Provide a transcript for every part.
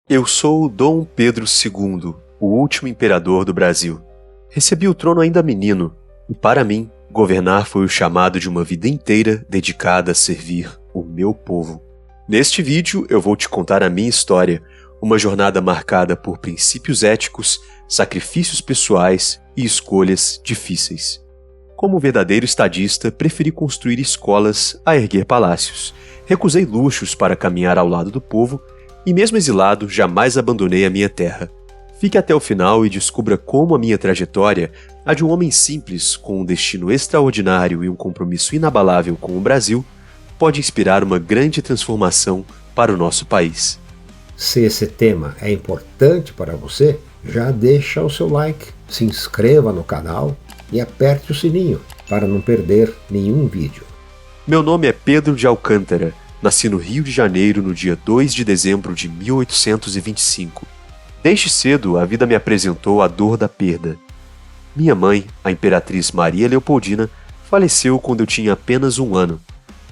Eu sou Dom Pedro II, o último imperador do Brasil. Recebi o trono ainda menino, e para mim, governar foi o chamado de uma vida inteira dedicada a servir o meu povo. Neste vídeo eu vou te contar a minha história, uma jornada marcada por princípios éticos, sacrifícios pessoais e escolhas difíceis. Como verdadeiro estadista, preferi construir escolas a erguer palácios. Recusei luxos para caminhar ao lado do povo e, mesmo exilado, jamais abandonei a minha terra. Fique até o final e descubra como a minha trajetória, a de um homem simples com um destino extraordinário e um compromisso inabalável com o Brasil, pode inspirar uma grande transformação para o nosso país. Se esse tema é importante para você, já deixa o seu like, se inscreva no canal e aperte o sininho para não perder nenhum vídeo. Meu nome é Pedro de Alcântara, nasci no Rio de Janeiro no dia 2 de dezembro de 1825. Desde cedo, a vida me apresentou a dor da perda. Minha mãe, a imperatriz Maria Leopoldina, faleceu quando eu tinha apenas 1 ano.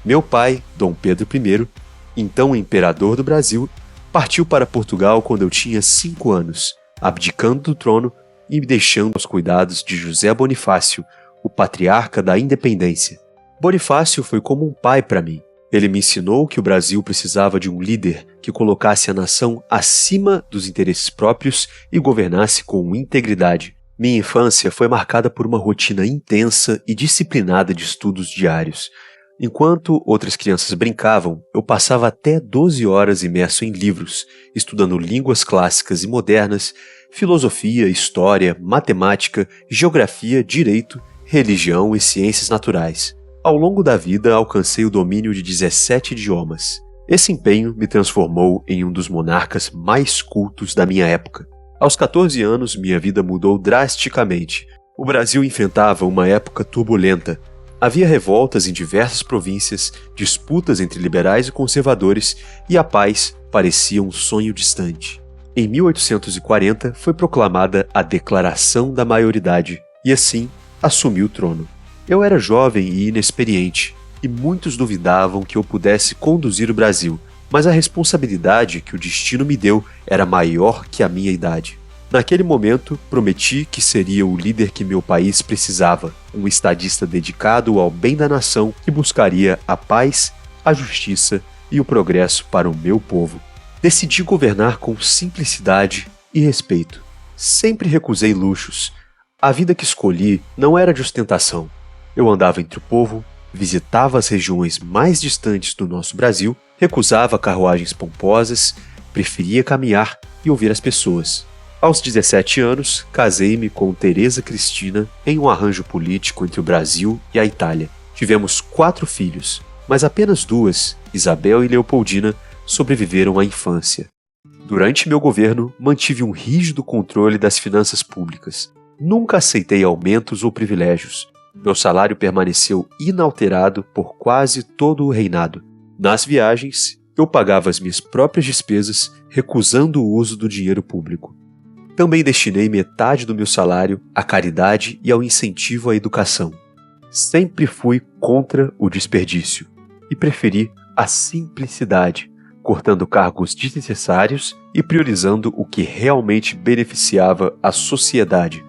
Meu pai, Dom Pedro I, então imperador do Brasil, partiu para Portugal quando eu tinha 5 anos, abdicando do trono e me deixando aos cuidados de José Bonifácio, o patriarca da independência. Bonifácio foi como um pai para mim. Ele me ensinou que o Brasil precisava de um líder que colocasse a nação acima dos interesses próprios e governasse com integridade. Minha infância foi marcada por uma rotina intensa e disciplinada de estudos diários. Enquanto outras crianças brincavam, eu passava até 12 horas imerso em livros, estudando línguas clássicas e modernas, filosofia, história, matemática, geografia, direito, religião e ciências naturais. Ao longo da vida, alcancei o domínio de 17 idiomas. Esse empenho me transformou em um dos monarcas mais cultos da minha época. Aos 14 anos, minha vida mudou drasticamente. O Brasil enfrentava uma época turbulenta. Havia revoltas em diversas províncias, disputas entre liberais e conservadores, e a paz parecia um sonho distante. Em 1840, foi proclamada a Declaração da Maioridade, e assim assumi o trono. Eu era jovem e inexperiente, e muitos duvidavam que eu pudesse conduzir o Brasil, mas a responsabilidade que o destino me deu era maior que a minha idade. Naquele momento, prometi que seria o líder que meu país precisava, um estadista dedicado ao bem da nação que buscaria a paz, a justiça e o progresso para o meu povo. Decidi governar com simplicidade e respeito. Sempre recusei luxos. A vida que escolhi não era de ostentação. Eu andava entre o povo, visitava as regiões mais distantes do nosso Brasil, recusava carruagens pomposas, preferia caminhar e ouvir as pessoas. Aos 17 anos, casei-me com Teresa Cristina em um arranjo político entre o Brasil e a Itália. Tivemos 4 filhos, mas apenas 2, Isabel e Leopoldina, sobreviveram à infância. Durante meu governo, mantive um rígido controle das finanças públicas. Nunca aceitei aumentos ou privilégios. Meu salário permaneceu inalterado por quase todo o reinado. Nas viagens, eu pagava as minhas próprias despesas, recusando o uso do dinheiro público. Também destinei metade do meu salário à caridade e ao incentivo à educação. Sempre fui contra o desperdício e preferi a simplicidade, cortando cargos desnecessários e priorizando o que realmente beneficiava a sociedade.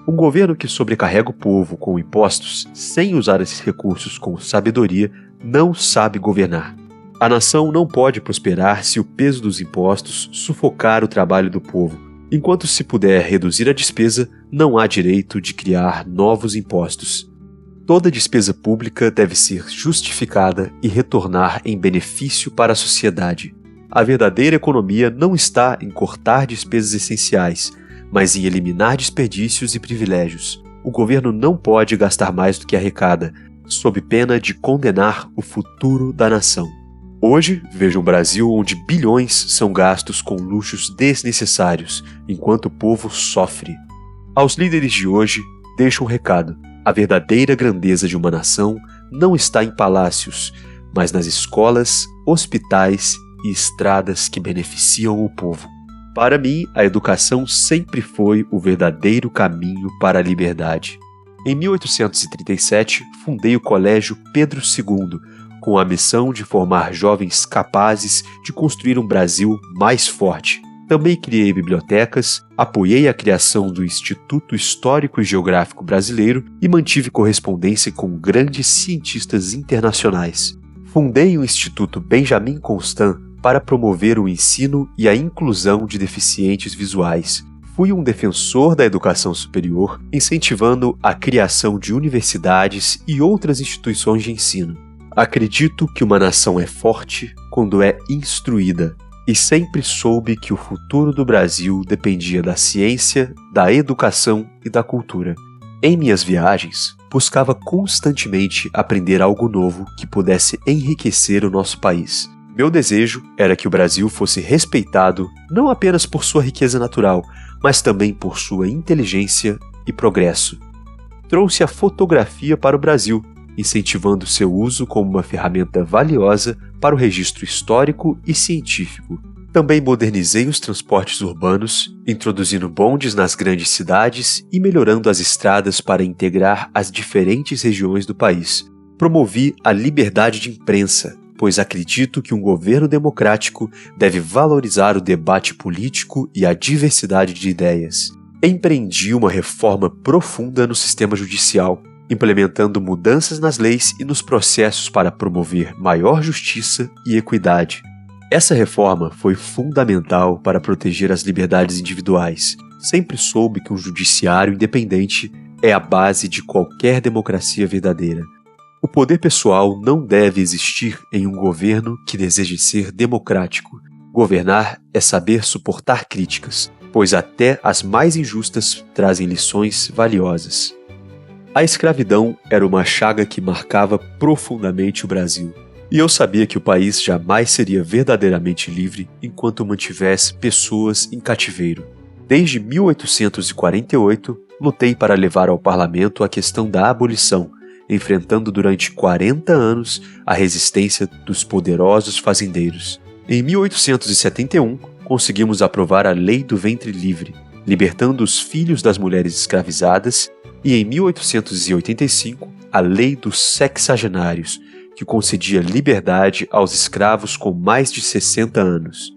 Um governo que sobrecarrega o povo com impostos, sem usar esses recursos com sabedoria, não sabe governar. A nação não pode prosperar se o peso dos impostos sufocar o trabalho do povo. Enquanto se puder reduzir a despesa, não há direito de criar novos impostos. Toda despesa pública deve ser justificada e retornar em benefício para a sociedade. A verdadeira economia não está em cortar despesas essenciais, mas em eliminar desperdícios e privilégios. O governo não pode gastar mais do que arrecada, sob pena de condenar o futuro da nação. Hoje, vejo um Brasil onde bilhões são gastos com luxos desnecessários, enquanto o povo sofre. Aos líderes de hoje, deixo um recado. A verdadeira grandeza de uma nação não está em palácios, mas nas escolas, hospitais e estradas que beneficiam o povo. Para mim, a educação sempre foi o verdadeiro caminho para a liberdade. Em 1837, fundei o Colégio Pedro II, com a missão de formar jovens capazes de construir um Brasil mais forte. Também criei bibliotecas, apoiei a criação do Instituto Histórico e Geográfico Brasileiro e mantive correspondência com grandes cientistas internacionais. Fundei o Instituto Benjamin Constant para promover o ensino e a inclusão de deficientes visuais. Fui um defensor da educação superior, incentivando a criação de universidades e outras instituições de ensino. Acredito que uma nação é forte quando é instruída, e sempre soube que o futuro do Brasil dependia da ciência, da educação e da cultura. Em minhas viagens, buscava constantemente aprender algo novo que pudesse enriquecer o nosso país. Meu desejo era que o Brasil fosse respeitado não apenas por sua riqueza natural, mas também por sua inteligência e progresso. Trouxe a fotografia para o Brasil, incentivando seu uso como uma ferramenta valiosa para o registro histórico e científico. Também modernizei os transportes urbanos, introduzindo bondes nas grandes cidades e melhorando as estradas para integrar as diferentes regiões do país. Promovi a liberdade de imprensa, pois acredito que um governo democrático deve valorizar o debate político e a diversidade de ideias. Empreendi uma reforma profunda no sistema judicial, implementando mudanças nas leis e nos processos para promover maior justiça e equidade. Essa reforma foi fundamental para proteger as liberdades individuais. Sempre soube que um judiciário independente é a base de qualquer democracia verdadeira. O poder pessoal não deve existir em um governo que deseje ser democrático. Governar é saber suportar críticas, pois até as mais injustas trazem lições valiosas. A escravidão era uma chaga que marcava profundamente o Brasil, e eu sabia que o país jamais seria verdadeiramente livre enquanto mantivesse pessoas em cativeiro. Desde 1848, lutei para levar ao parlamento a questão da abolição, enfrentando durante 40 anos a resistência dos poderosos fazendeiros. Em 1871, conseguimos aprovar a Lei do Ventre Livre, libertando os filhos das mulheres escravizadas, e em 1885, a Lei dos Sexagenários, que concedia liberdade aos escravos com mais de 60 anos.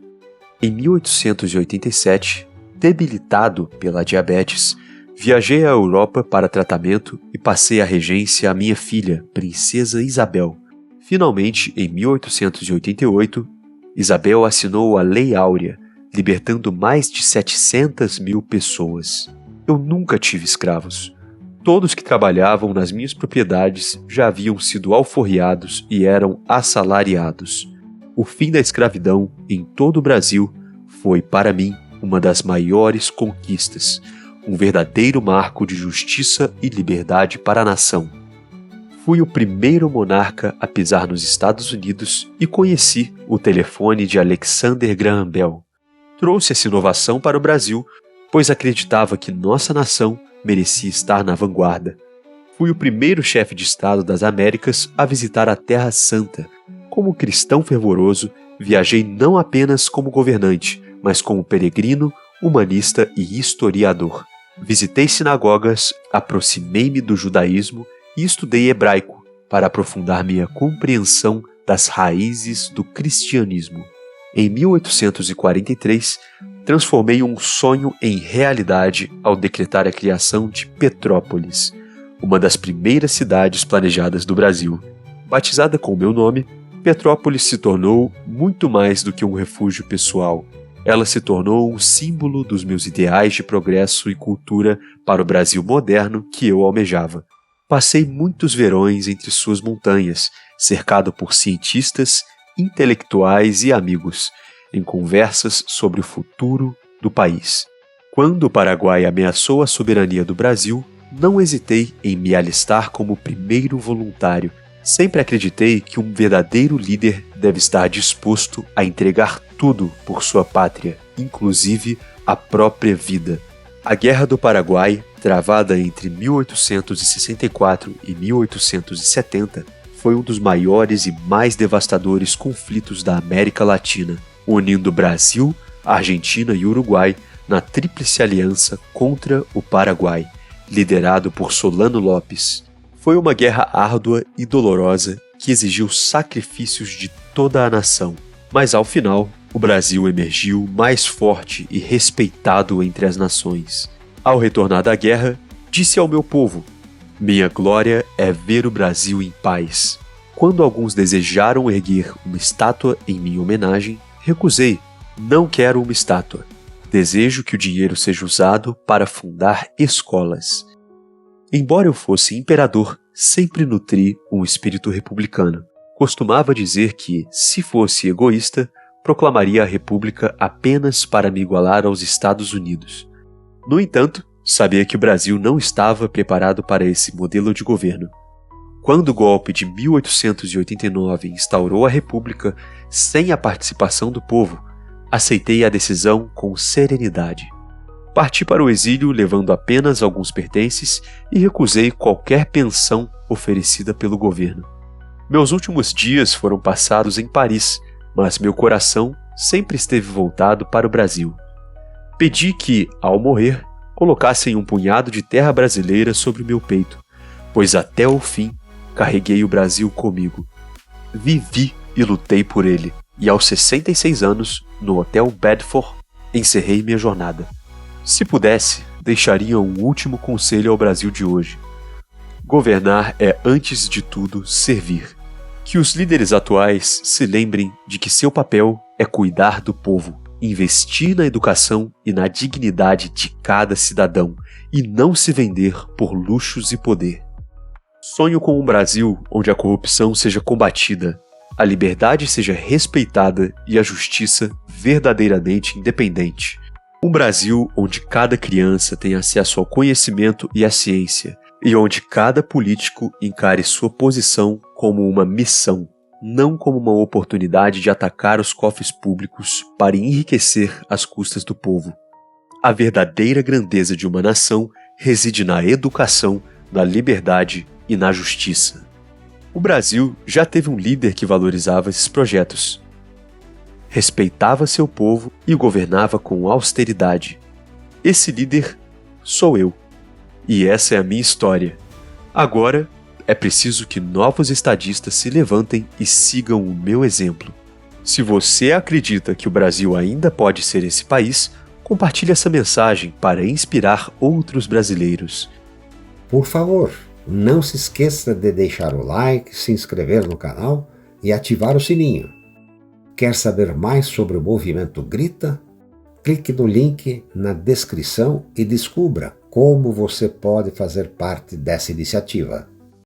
Em 1887, debilitado pela diabetes, viajei à Europa para tratamento e passei a regência à minha filha, Princesa Isabel. Finalmente, em 1888, Isabel assinou a Lei Áurea, libertando mais de 700 mil pessoas. Eu nunca tive escravos. Todos que trabalhavam nas minhas propriedades já haviam sido alforriados e eram assalariados. O fim da escravidão em todo o Brasil foi, para mim, uma das maiores conquistas, um verdadeiro marco de justiça e liberdade para a nação. Fui o primeiro monarca a pisar nos Estados Unidos e conheci o telefone de Alexander Graham Bell. Trouxe essa inovação para o Brasil, pois acreditava que nossa nação merecia estar na vanguarda. Fui o primeiro chefe de Estado das Américas a visitar a Terra Santa. Como cristão fervoroso, viajei não apenas como governante, mas como peregrino, humanista e historiador. Visitei sinagogas, aproximei-me do judaísmo e estudei hebraico para aprofundar minha compreensão das raízes do cristianismo. Em 1843, transformei um sonho em realidade ao decretar a criação de Petrópolis, uma das primeiras cidades planejadas do Brasil. Batizada com meu nome, Petrópolis se tornou muito mais do que um refúgio pessoal. Ela se tornou um símbolo dos meus ideais de progresso e cultura para o Brasil moderno que eu almejava. Passei muitos verões entre suas montanhas, cercado por cientistas, intelectuais e amigos, em conversas sobre o futuro do país. Quando o Paraguai ameaçou a soberania do Brasil, não hesitei em me alistar como primeiro voluntário. Sempre acreditei que um verdadeiro líder deve estar disposto a entregar tudo por sua pátria, inclusive a própria vida. A Guerra do Paraguai, travada entre 1864 e 1870, foi um dos maiores e mais devastadores conflitos da América Latina, unindo Brasil, Argentina e Uruguai na Tríplice Aliança contra o Paraguai, liderado por Solano Lopes. Foi uma guerra árdua e dolorosa que exigiu sacrifícios de toda a nação, mas ao final o Brasil emergiu mais forte e respeitado entre as nações. Ao retornar da guerra, disse ao meu povo: minha glória é ver o Brasil em paz. Quando alguns desejaram erguer uma estátua em minha homenagem, recusei. Não quero uma estátua. Desejo que o dinheiro seja usado para fundar escolas. Embora eu fosse imperador, sempre nutri um espírito republicano. Costumava dizer que, se fosse egoísta, proclamaria a República apenas para me igualar aos Estados Unidos. No entanto, sabia que o Brasil não estava preparado para esse modelo de governo. Quando o golpe de 1889 instaurou a República sem a participação do povo, aceitei a decisão com serenidade. Parti para o exílio levando apenas alguns pertences e recusei qualquer pensão oferecida pelo governo. Meus últimos dias foram passados em Paris, mas meu coração sempre esteve voltado para o Brasil. Pedi que, ao morrer, colocassem um punhado de terra brasileira sobre o meu peito, pois até o fim carreguei o Brasil comigo. Vivi e lutei por ele, e aos 66 anos, no Hotel Bedford, encerrei minha jornada. Se pudesse, deixaria um último conselho ao Brasil de hoje. Governar é, antes de tudo, servir. Que os líderes atuais se lembrem de que seu papel é cuidar do povo, investir na educação e na dignidade de cada cidadão e não se vender por luxos e poder. Sonho com um Brasil onde a corrupção seja combatida, a liberdade seja respeitada e a justiça verdadeiramente independente. Um Brasil onde cada criança tenha acesso ao conhecimento e à ciência, e onde cada político encare sua posição como uma missão, não como uma oportunidade de atacar os cofres públicos para enriquecer às custas do povo. A verdadeira grandeza de uma nação reside na educação, na liberdade e na justiça. O Brasil já teve um líder que valorizava esses projetos. Respeitava seu povo e governava com austeridade. Esse líder sou eu. E essa é a minha história. Agora, é preciso que novos estadistas se levantem e sigam o meu exemplo. Se você acredita que o Brasil ainda pode ser esse país, compartilhe essa mensagem para inspirar outros brasileiros. Por favor, não se esqueça de deixar o like, se inscrever no canal e ativar o sininho. Quer saber mais sobre o movimento Grita? Clique no link na descrição e descubra como você pode fazer parte dessa iniciativa.